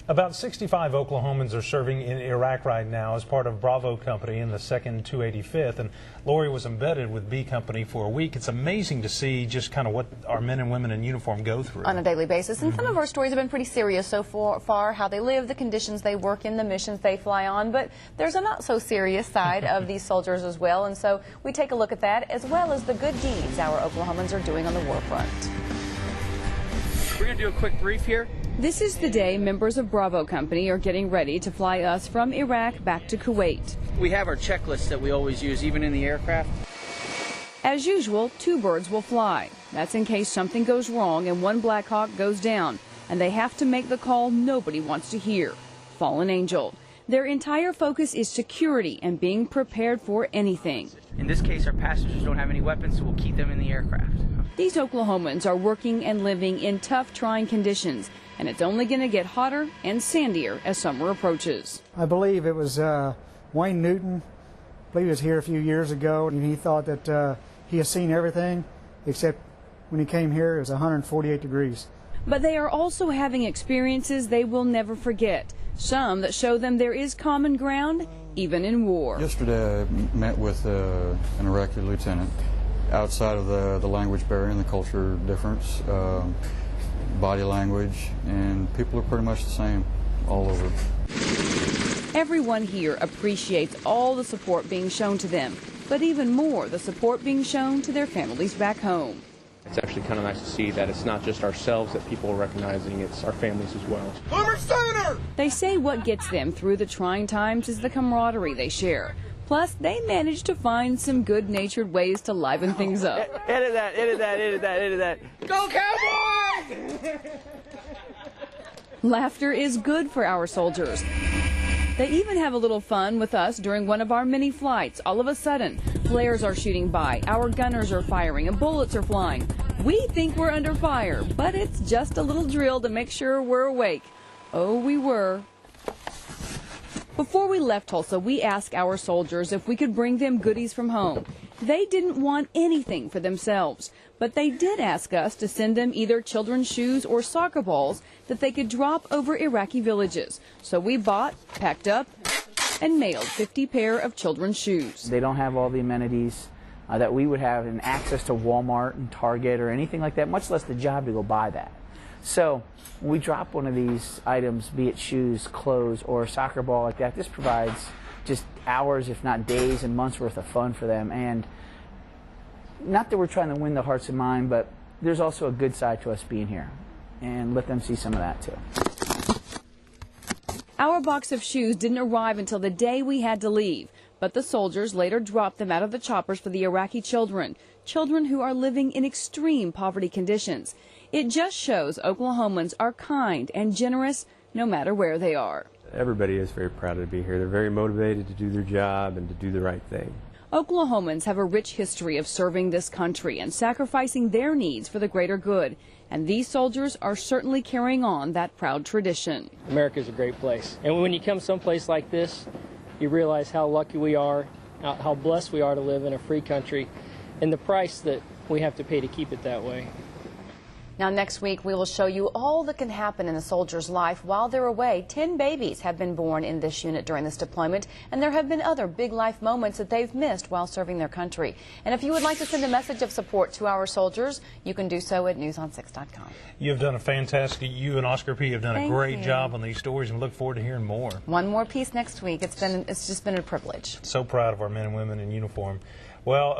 About 65 Oklahomans are serving in Iraq right now as part of Bravo Company in the 2nd 285th, and Lori was embedded with B Company for a week. It's amazing to see just kind of what our men and women in uniform go through on a daily basis. And some of our stories have been pretty serious so far, how they live, the conditions they work in, the missions they fly on, but there's a not so serious side of these soldiers as well, and so we take a look at that as well as the good deeds our Oklahomans are doing on the war front. We're going to do a quick brief here. This is the day members of Bravo Company are getting ready to fly us from Iraq back to Kuwait. We have our checklist that we always use, even in the aircraft. As usual, 2 birds will fly. That's in case something goes wrong and one Black Hawk goes down, and they have to make the call nobody wants to hear. Fallen Angel. Their entire focus is security and being prepared for anything. In this case, our passengers don't have any weapons, so we'll keep them in the aircraft. These Oklahomans are working and living in tough, trying conditions, and it's only going to get hotter and sandier as summer approaches. I believe it was Wayne Newton. I believe he was here a few years ago, and he thought that he has seen everything, except when he came here, it was 148 degrees. But they are also having experiences they will never forget, some that show them there is common ground, even in war. Yesterday I met with an Iraqi lieutenant. Outside of the language barrier and the culture difference, body language, and people are pretty much the same all over. Everyone here appreciates all the support being shown to them, but even more the support being shown to their families back home. It's actually kind of nice to see that it's not just ourselves that people are recognizing, it's our families as well. They say what gets them through the trying times is the camaraderie they share. Plus, they manage to find some good-natured ways to liven things up. Edit that, edit that, edit that, edit that. Go Cowboys! Laughter is good for our soldiers. They even have a little fun with us during one of our many flights. All of a sudden, flares are shooting by, our gunners are firing, and bullets are flying. We think we're under fire, but it's just a little drill to make sure we're awake. Oh, we were. Before we left Tulsa, we asked our soldiers if we could bring them goodies from home. They didn't want anything for themselves, but they did ask us to send them either children's shoes or soccer balls that they could drop over Iraqi villages. So we bought, packed up, and mailed 50 pair of children's shoes. They don't have all the amenities that we would have in access to Walmart and Target or anything like that, much less the job to go buy that. So when we drop one of these items, be it shoes, clothes, or a soccer ball like that, this provides just hours, if not days and months worth of fun for them. And not that we're trying to win the hearts and minds, but there's also a good side to us being here. And let them see some of that too. Our box of shoes didn't arrive until the day we had to leave, but the soldiers later dropped them out of the choppers for the Iraqi children who are living in extreme poverty conditions. It just shows Oklahomans are kind and generous no matter where they are. Everybody is very proud to be here. They're very motivated to do their job and to do the right thing. Oklahomans have a rich history of serving this country and sacrificing their needs for the greater good. And these soldiers are certainly carrying on that proud tradition. America is a great place. And when you come someplace like this, you realize how lucky we are, how blessed we are to live in a free country, and the price that we have to pay to keep it that way. Now, next week, we will show you all that can happen in a soldier's life while they're away. 10 babies have been born in this unit during this deployment, and there have been other big life moments that they've missed while serving their country. And if you would like to send a message of support to our soldiers, you can do so at newson6.com. You've done a fantastic, you and Oscar P. have done a great job on these stories, and look forward to hearing more. One more piece next week. It's just been a privilege. So proud of our men and women in uniform. Well.